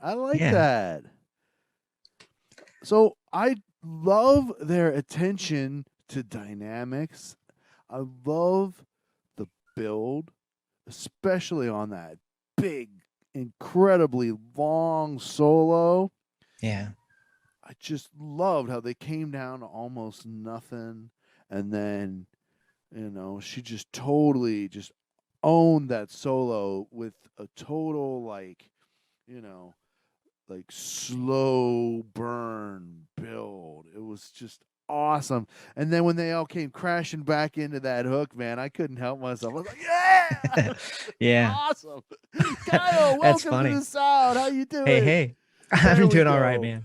that. I like Yeah. that. So I love their attention to dynamics. I love the build, especially on that big, incredibly long solo. Yeah. I just loved how they came down to almost nothing, and then she just totally just owned that solo with a total like slow burn build. It was just awesome. And then when they all came crashing back into that hook, man, I couldn't help myself. I was like, yeah, Yeah. awesome. Kyle, That's welcome funny. to the sound. How you doing? Hey. There I'm we doing all go. right, man.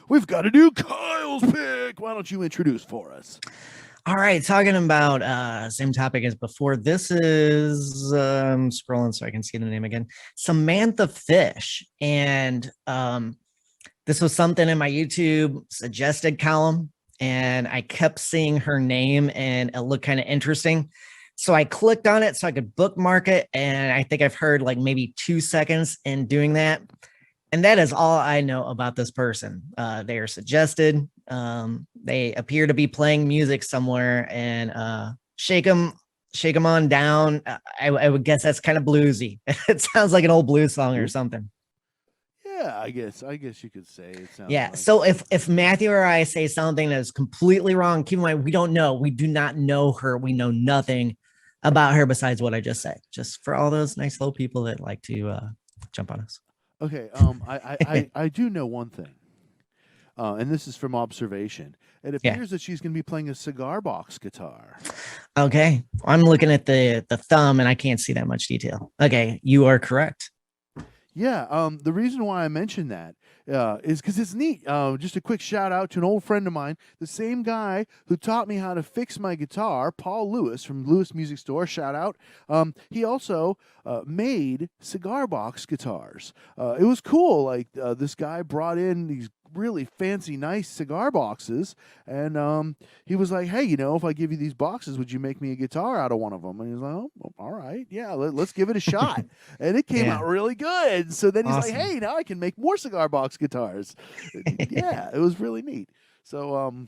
We've got a new Kyle's pick. Why don't you introduce for us? All right, talking about same topic as before. This is scrolling so I can see the name again. Samantha Fish. And this was something in my YouTube suggested column, and I kept seeing her name and it looked kind of interesting. So I clicked on it so I could bookmark it, and I think I've heard like maybe 2 seconds in doing that. And that is all I know about this person. They are suggested. They appear to be playing music somewhere, and shake them on down. I would guess that's kind of bluesy. It sounds like an old blues song or something. Yeah, I guess you could say it sounds. Yeah. Like... So if Matthew or I say something that is completely wrong, keep in mind we don't know. We do not know her. We know nothing about her besides what I just said. Just for all those nice little people that like to jump on us. Okay, I do know one thing, and this is from observation. It appears that she's going to be playing a cigar box guitar. Okay, I'm looking at the thumb, and I can't see that much detail. Okay, you are correct. Yeah, the reason why I mentioned that is because it's neat. Just a quick shout out to an old friend of mine, the same guy who taught me how to fix my guitar, Paul Lewis from Lewis Music Store. Shout out. He also made cigar box guitars. It was cool. Like this guy brought in these really fancy, nice cigar boxes, and he was like, "Hey, if I give you these boxes, would you make me a guitar out of one of them?" And he's like, "Oh, all right, yeah, let's give it a shot." And it came out really good. So then he's like, "Hey, now I can make more cigar box guitars." Yeah, it was really neat. So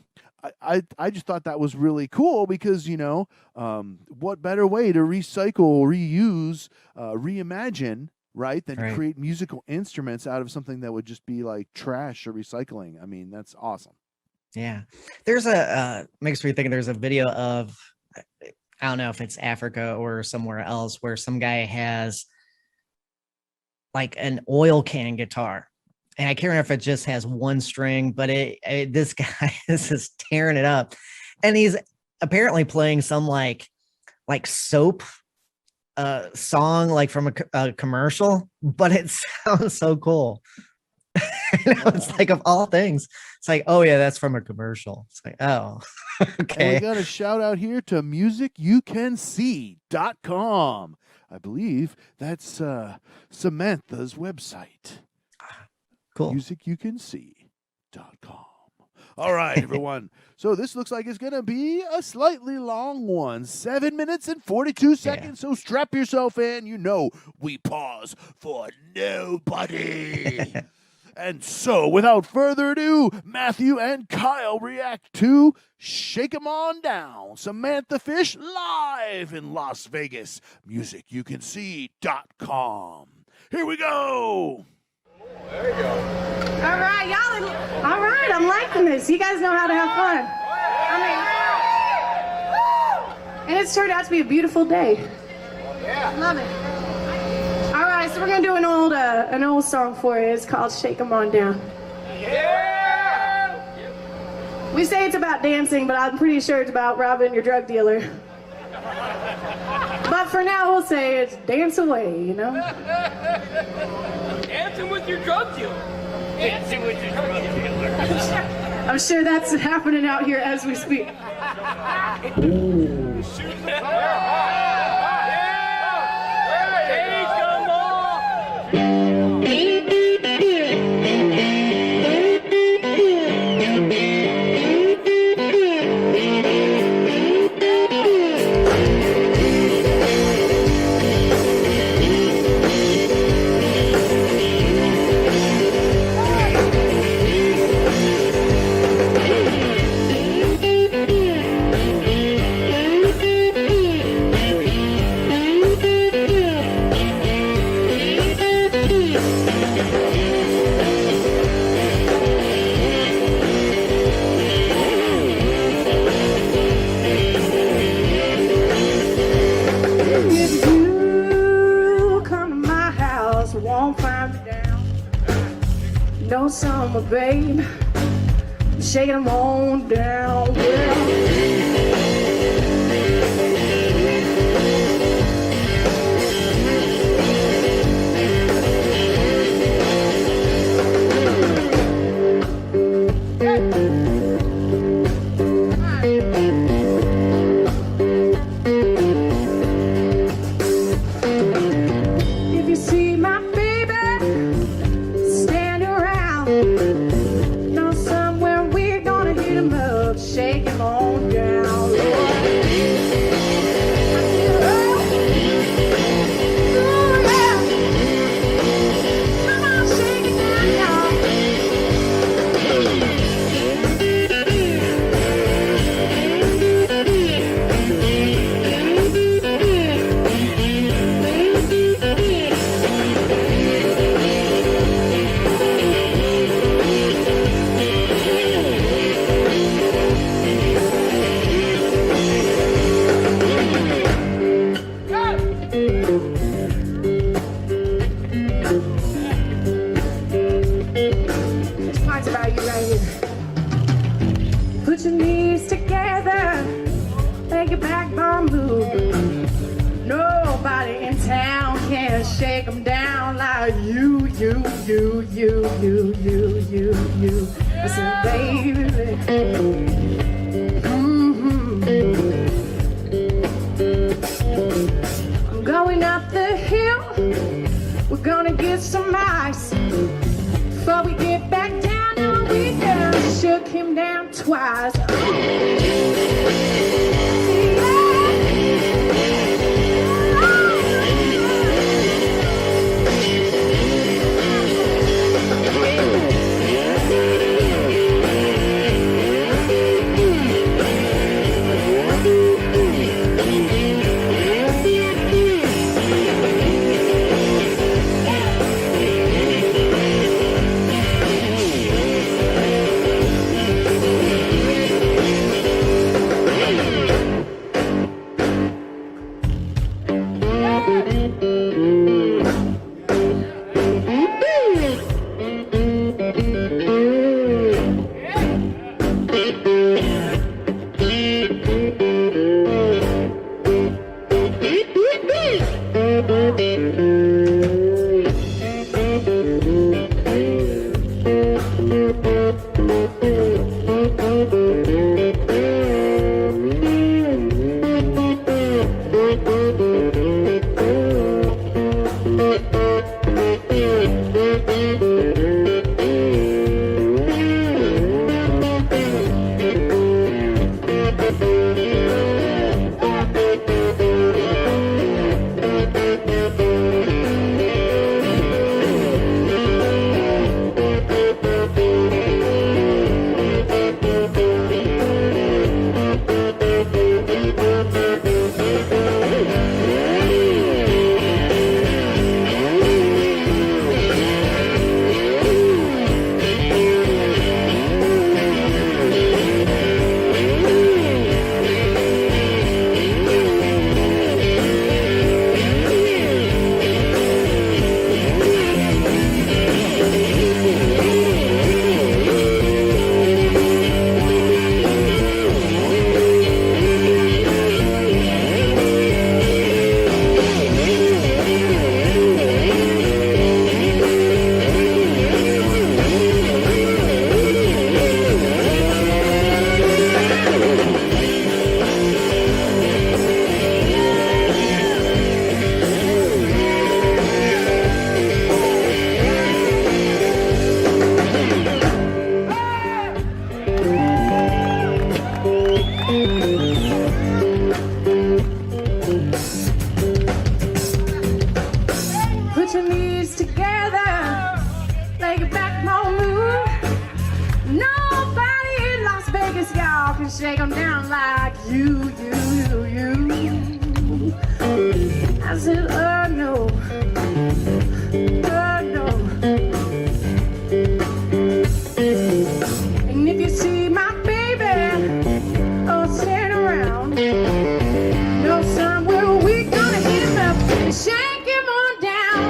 I just thought that was really cool because what better way to recycle, reuse, reimagine, right, than to create musical instruments out of something that would just be like trash or recycling. I mean, that's awesome. Yeah. There's makes me think there's a video of, I don't know if it's Africa or somewhere else, where some guy has like an oil can guitar. And I can't remember if it just has one string, but this guy is just tearing it up. And he's apparently playing some like soap song, like from a commercial, but it sounds so cool. It's like, of all things, it's like, oh yeah, that's from a commercial. It's like, oh, okay. And we got a shout out here to musicyoucansee.com. I believe that's Samantha's website. Cool. Musicyoucansee.com. All right, everyone. So this looks like it's going to be a slightly long one. 7 minutes and 42 seconds. So strap yourself in. We pause for nobody. And so, without further ado, Matthew and Kyle react to Shake 'Em On Down, Samantha Fish live in Las Vegas. MusicYouCanSee.com. Here we go. There you go. All right, y'all. All right, I'm liking this. You guys know how to have fun. And it's turned out to be a beautiful day. Yeah. Love it. All right, so we're gonna do an old song for you. It's called "Shake 'Em On Down." Yeah. We say it's about dancing, but I'm pretty sure it's about robbing your drug dealer. But for now, we'll say it's dance away, Dancing with your drug dealer. Dancing with your drug dealer. I'm sure that's happening out here as we speak. babe. Shaking them on down. If you see my baby stand around, know somewhere we're gonna hit him up, shake him on down, Lord. Ooh, yeah. Come on, shake it down, y'all. This part's about you right here. Put your knees together, make your backbone move. Nobody in town can shake them down like you. I said, baby. I'm going up the hill. We're gonna get some ice. Before we get back down, no, we done shook him down twice. Put your knees together, make a backbone move. Nobody in Las Vegas, y'all, can shake them down like you. I said, oh no, oh no. And if you see my baby, oh, stand around. Know somewhere we gonna hit him up and shake him on down.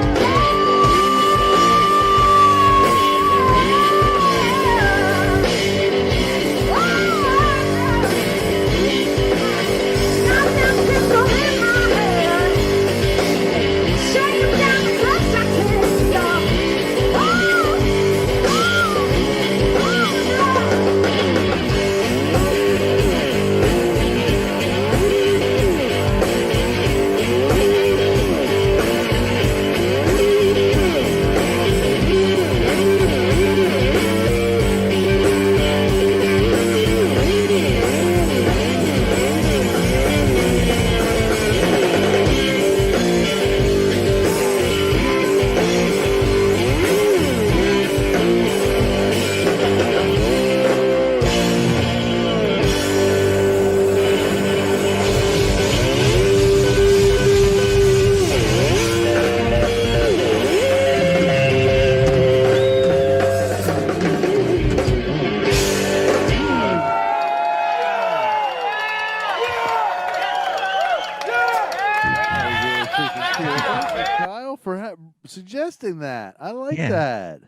suggesting that. I like Yeah. that.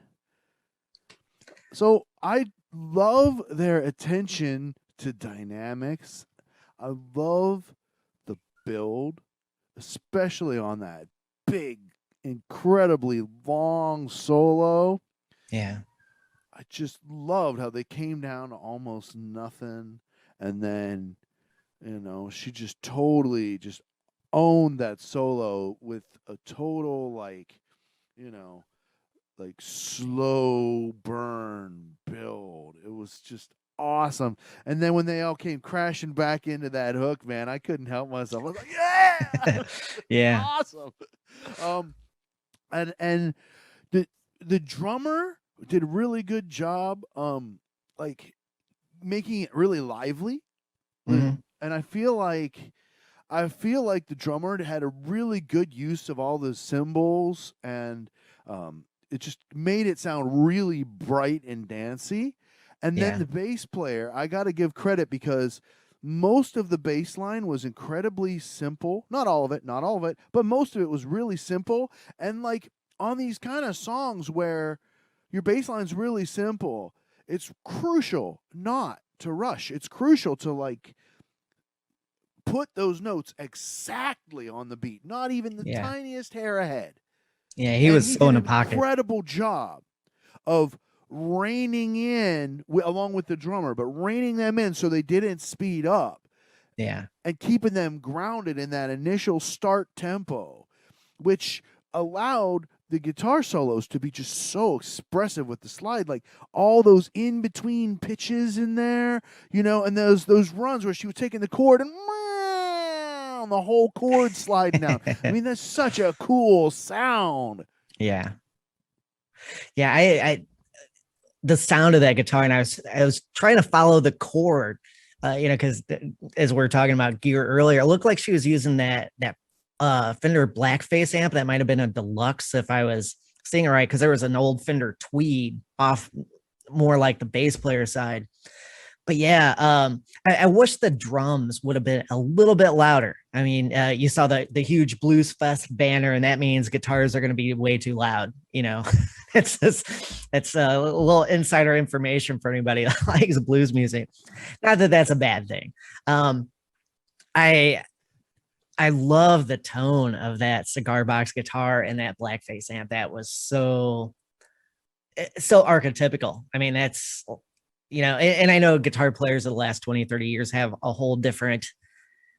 So I love their attention to dynamics. I love the build, especially on that big, incredibly long solo. Yeah. I just loved how they came down to almost nothing, and then she just totally just owned that solo with a total like slow burn build. It was just awesome. And then when they all came crashing back into that hook, man, I couldn't help myself. I was like, yeah, Yeah. awesome. And the drummer did a really good job, like making it really lively. Mhm. And I feel like the drummer had a really good use of all the cymbals, and it just made it sound really bright and dancey. And then Yeah. the bass player, I got to give credit because most of the bass line was incredibly simple. Not all of it, but most of it was really simple. And like on these kind of songs where your bass line's really simple, it's crucial not to rush. It's crucial to like put those notes exactly on the beat, not even the Yeah. tiniest hair ahead. Yeah. He And was so in did the an pocket. incredible job of reining in along with the drummer, but reining them in so they didn't speed up Yeah. and keeping them grounded in that initial start tempo, which allowed the guitar solos to be just so expressive with the slide, like all those in between pitches in there, and those runs where she was taking the chord and the whole chord sliding down. I mean, that's such a cool sound. Yeah. Yeah. The sound of that guitar, and I was trying to follow the chord, because as we were talking about gear earlier, it looked like she was using that Fender Blackface amp. That might have been a deluxe if I was seeing it right, because there was an old Fender Tweed off more like the bass player side. But yeah, I wish the drums would have been a little bit louder. I mean, you saw the huge Blues Fest banner, and that means guitars are going to be way too loud. It's a little insider information for anybody that likes blues music. Not that that's a bad thing. I love the tone of that cigar box guitar and that Blackface amp. That was so archetypical. I mean, that's, and I know guitar players of the last 20, 30 years have a whole different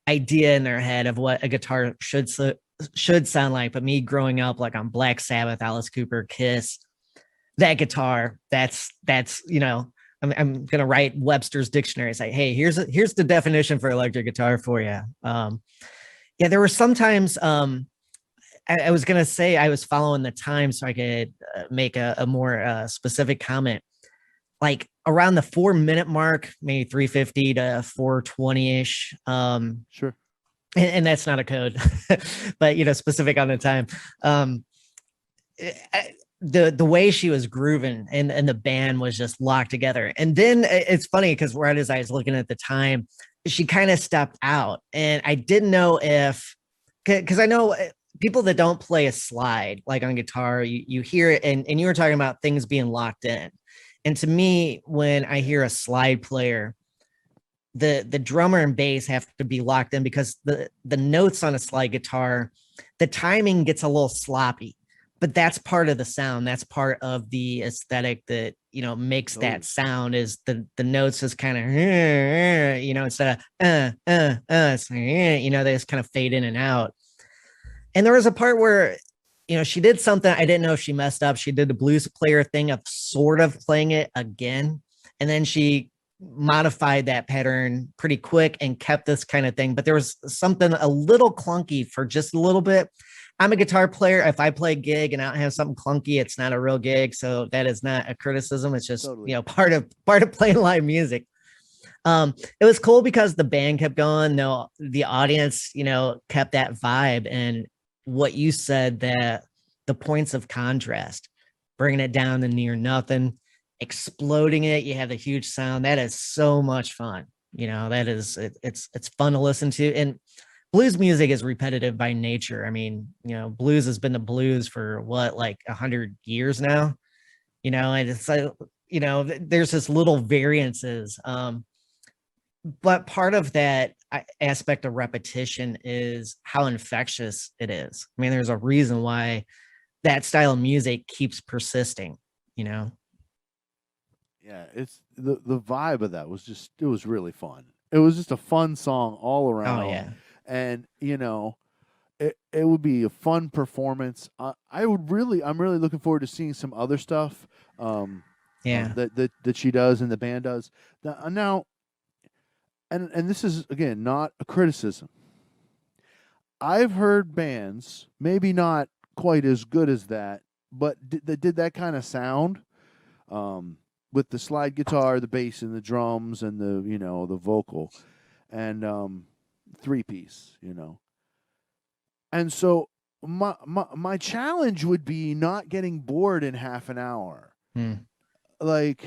idea in their head of what a guitar should sound like. But me growing up like on Black Sabbath, Alice Cooper, Kiss, that guitar, that's I'm gonna write Webster's dictionary. Say, hey, here's the definition for electric guitar for you. Yeah, there were sometimes I was gonna say I was following the time so I could make a more specific comment. Like around the 4-minute mark, maybe 350 to 420 ish. Sure. And that's not a code, but specific on the time. The way she was grooving and the band was just locked together. And then it's funny because right as I was looking at the time, she kind of stepped out, and I didn't know if, because I know people that don't play a slide like on guitar, you hear it, and you were talking about things being locked in. And to me, when I hear a slide player, the drummer and bass have to be locked in, because the notes on a slide guitar, the timing gets a little sloppy, but that's part of the sound. That's part of the aesthetic that, makes that sound, is the notes is kind of, instead of, they just kind of fade in and out. And there was a part where, she did something. I didn't know if she messed up. She did the blues player thing of sort of playing it again. And then she modified that pattern pretty quick and kept this kind of thing. But there was something a little clunky for just a little bit. I'm a guitar player. If I play a gig and I don't have something clunky, it's not a real gig. So that is not a criticism. It's just, Totally. part of playing live music. It was cool because the band kept going. No, the audience, kept that vibe. And what you said, that the points of contrast, bringing it down to near nothing, exploding it, you have the huge sound. That is so much fun. That is, it's fun to listen to. And blues music is repetitive by nature. I mean, blues has been the blues for what, like 100 years now, and it's like, there's this little variances. But part of that aspect of repetition is how infectious it is. I mean, there's a reason why that style of music keeps persisting, Yeah, it's the vibe of that was it was really fun. It was just a fun song all Oh around. yeah. And it would be a fun performance. I'm really looking forward to seeing some other stuff Yeah. that she does and the band does. Now, and this is again not a criticism. I've heard bands, maybe not quite as good as that, but that did that kind of sound, with the slide guitar, the bass, and the drums, and the vocal, and three piece, And so my challenge would be not getting bored in half an hour. Like,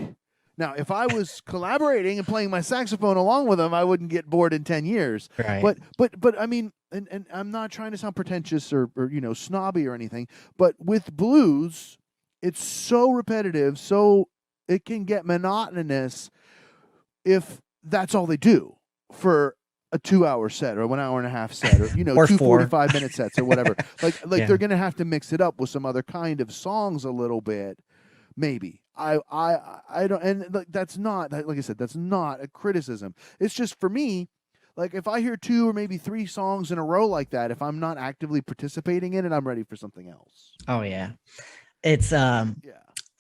now, if I was collaborating and playing my saxophone along with them, I wouldn't get bored in 10 years. Right. But I mean, and I'm not trying to sound pretentious or snobby or anything, but with blues, it's so repetitive, so it can get monotonous if that's all they do for a 2-hour set or 1 hour and a half set, or Or two four. 45-minute sets or whatever. like Yeah. they're gonna have to mix it up with some other kind of songs a little bit, maybe. I don't, and that's not, like I said, that's not a criticism. It's just, for me, like, if I hear 2 or maybe 3 songs in a row like that, if I'm not actively participating in it, I'm ready for something else. Oh yeah. It's Yeah.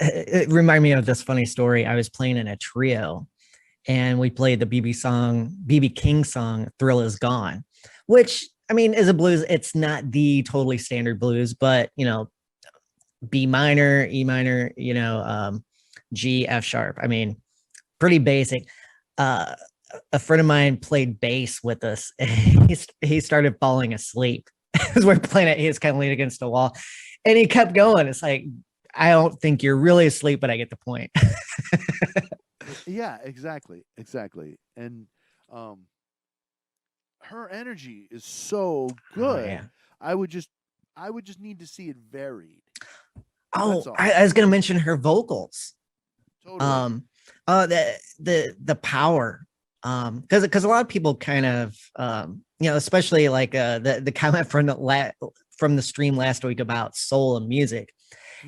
it reminded me of this funny story. I was playing in a trio and we played the BB King song Thrill Is Gone, which, I mean, is a blues. It's not the totally standard blues, but B minor, E minor, G, F sharp. I mean, pretty basic. A friend of mine played bass with us. And he started falling asleep as we're playing it. He was kind of leaning against the wall, and he kept going. It's like, I don't think you're really asleep, but I get the point. Yeah, exactly. And her energy is so good. Yeah. I would just need to see it varied. Oh, That's all. I was gonna mention her vocals. Totally. The power. Because a lot of people kind of especially like the comment from the stream last week about soul and music.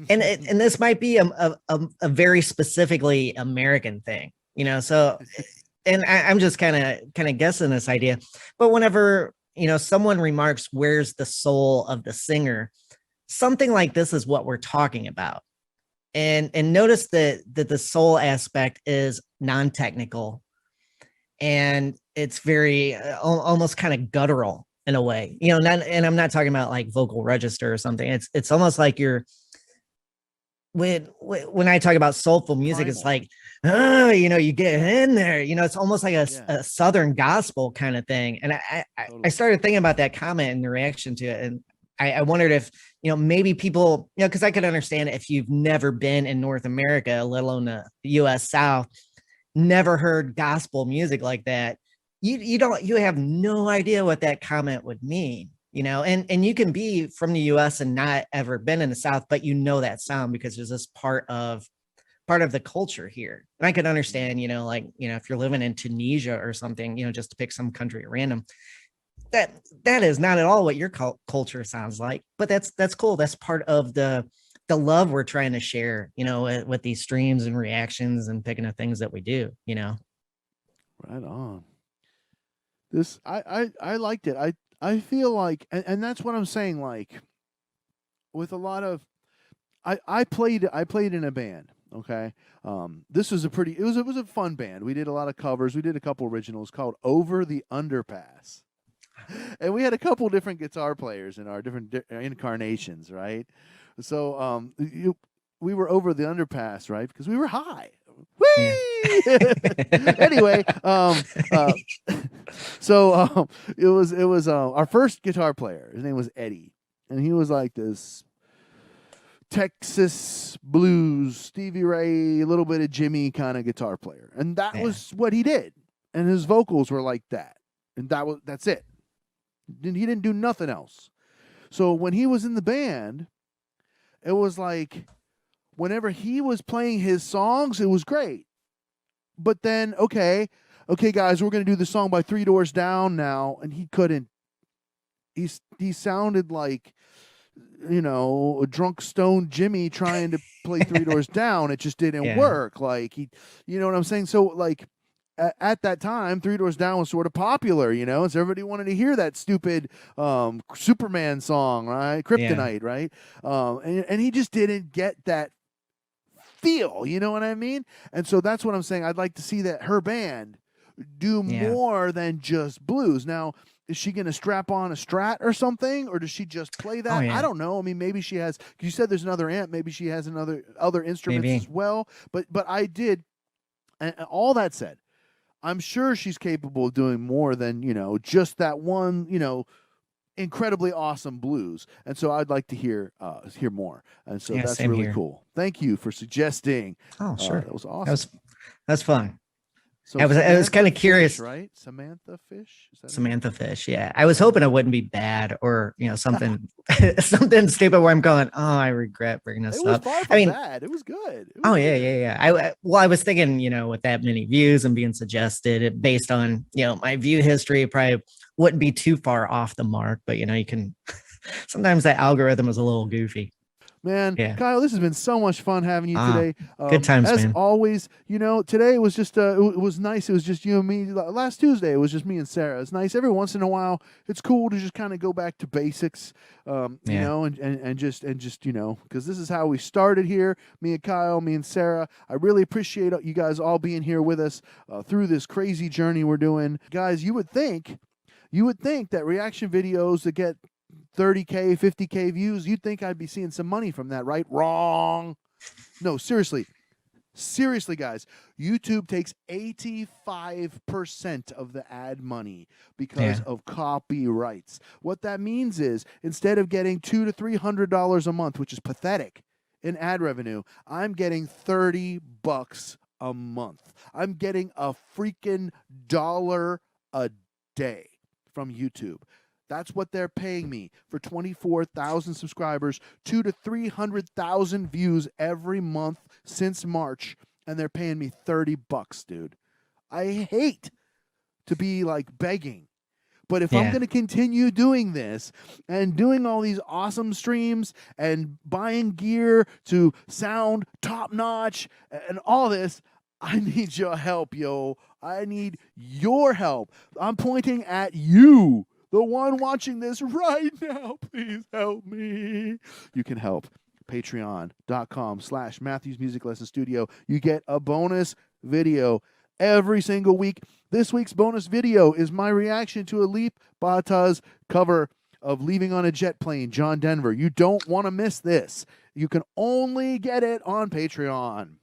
And this might be a very specifically American thing, so, and I'm just kind of guessing this idea, but whenever, someone remarks, where's the soul of the singer, something like this is what we're talking about. And notice that the soul aspect is non-technical, and it's very almost kind of guttural in a way, and I'm not talking about like vocal register or something. It's almost like you're, when I talk about soulful music, Primal. it's like, you get in there, it's almost like Yeah. a Southern gospel kind of thing. And I Totally. started thinking about that comment and the reaction to it. And I wondered if, maybe people, because I could understand it if you've never been in North America, let alone the US South, never heard gospel music like that. You have no idea what that comment would mean. And you can be from the US and not ever been in the South, but that sound because there's this part of the culture here. And I could understand, if you're living in Tunisia or something, just to pick some country at random, that is not at all what your culture sounds like, but that's cool. That's part of the love we're trying to share, with these streams and reactions and picking the things that we do, Right on. This I liked it. I feel like, and that's what I'm saying, like, with a lot of, I played in a band, okay? This was it was a fun band. We did a lot of covers. We did a couple originals called Over the Underpass. And we had a couple different guitar players in our different incarnations, right? So we were over the underpass, right? Because we were high. Whee! Anyway, so it was our first guitar player. His name was Eddie, and he was like this Texas blues, Stevie Ray, a little bit of Jimmy kind of guitar player, and that was what he did. And his vocals were like that, and that's it. He didn't do nothing else. So when he was in the band, it was like whenever he was playing his songs, it was great. But then, okay, guys, we're going to do the song by Three Doors Down now, and he couldn't. He sounded like, a drunk stone Jimmy trying to play Three Doors Down. It just didn't work. Like you know what I'm saying? So like at that time, Three Doors Down was sort of popular, so everybody wanted to hear that stupid Superman song, right? Kryptonite, right? And he just didn't get that feel, you know what I mean? And so that's what I'm saying. I'd like to see that her band do more than just blues. Now, is she going to strap on a Strat or something, or does she just play that? I don't know. I mean, maybe she has. You said there's another amp. Maybe she has other instruments as well. But I did. And all that said, I'm sure she's capable of doing more than just that one incredibly awesome blues. And so I'd like to hear more. And so that's really cool. Thank you for suggesting. Oh, sure. That was awesome. That's fun. So I was kind of curious, right? Samantha Fish. Samantha Fish. Yeah, I was hoping it wouldn't be bad or something something stupid where I'm going, oh, I regret bringing this up. Bad. It was good. Yeah. I was thinking, with that many views and being suggested based on my view history, it probably wouldn't be too far off the mark. But you can sometimes that algorithm is a little goofy. Man, Kyle, this has been so much fun having you today. Good times, as man. Always, today was just it was nice. It was just you and me. Last Tuesday, it was just me and Sarah. It's nice every once in a while. It's cool to just kind of go back to basics, and just because this is how we started here. Me and Kyle, me and Sarah. I really appreciate you guys all being here with us through this crazy journey we're doing, guys. You would think that reaction videos that get 30K, 50K views, you'd think I'd be seeing some money from that, right? Wrong. No, seriously, guys, YouTube takes 85% of the ad money because of copyrights. What that means is instead of getting $200 to $300 a month, which is pathetic in ad revenue, I'm getting $30 a month. I'm getting a freaking $1 a day from YouTube. That's what they're paying me for 24,000 subscribers, 200,000 to 300,000 views every month since March, and they're paying me $30, dude. I hate to be like begging, but if I'm going to continue doing this and doing all these awesome streams and buying gear to sound top notch and all this, I need your help, yo. I need your help. I'm pointing at you. The one watching this right now, please help me. You can help. Patreon.com/Matthews Music Lesson Studio. You get a bonus video every single week. This week's bonus video is my reaction to Alip Ba Ta's cover of Leaving on a Jet Plane, John Denver. You don't want to miss this. You can only get it on Patreon.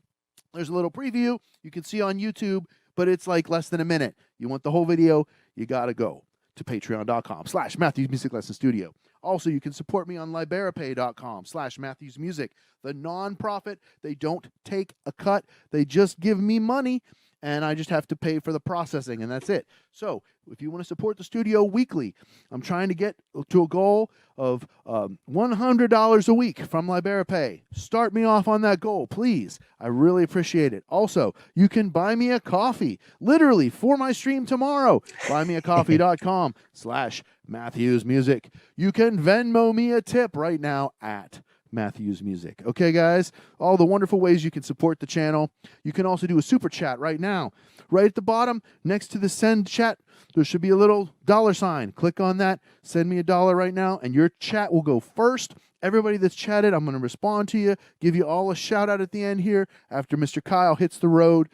There's a little preview you can see on YouTube, but it's like less than a minute. You want the whole video, you got to go to patreon.com/Matthews Music Lesson Studio. Also, you can support me on liberapay.com/Matthews Music. The nonprofit, they don't take a cut. They just give me money, and I just have to pay for the processing, and that's it. So if you want to support the studio weekly, I'm trying to get to a goal of $100 a week from LiberaPay. Start me off on that goal, please. I really appreciate it. Also, you can buy me a coffee, literally, for my stream tomorrow. Buymeacoffee.com/Matthews Music. You can Venmo me a tip right now at Matthews Music. Okay, guys, all the wonderful ways you can support the channel. You can also do a super chat right now. Right at the bottom, next to the send chat, there should be a little $sign. Click on that, send me $1 right now, and your chat will go first. Everybody that's chatted, I'm going to respond to you, give you all a shout out at the end here after Mr. Kyle hits the road.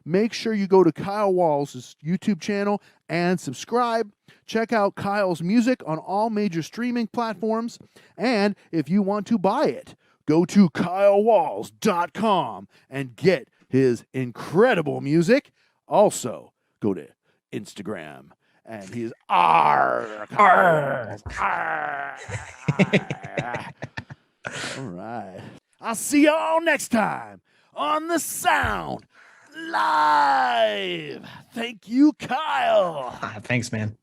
Make sure you go to Kyle Walz' YouTube channel and subscribe. Check out Kyle's music on all major streaming platforms. And if you want to buy it, go to kylewalz.com and get his incredible music. Also, go to Instagram, and he's All right. I'll see y'all next time on The Sound Live. Thank you, Kyle. Thanks, man.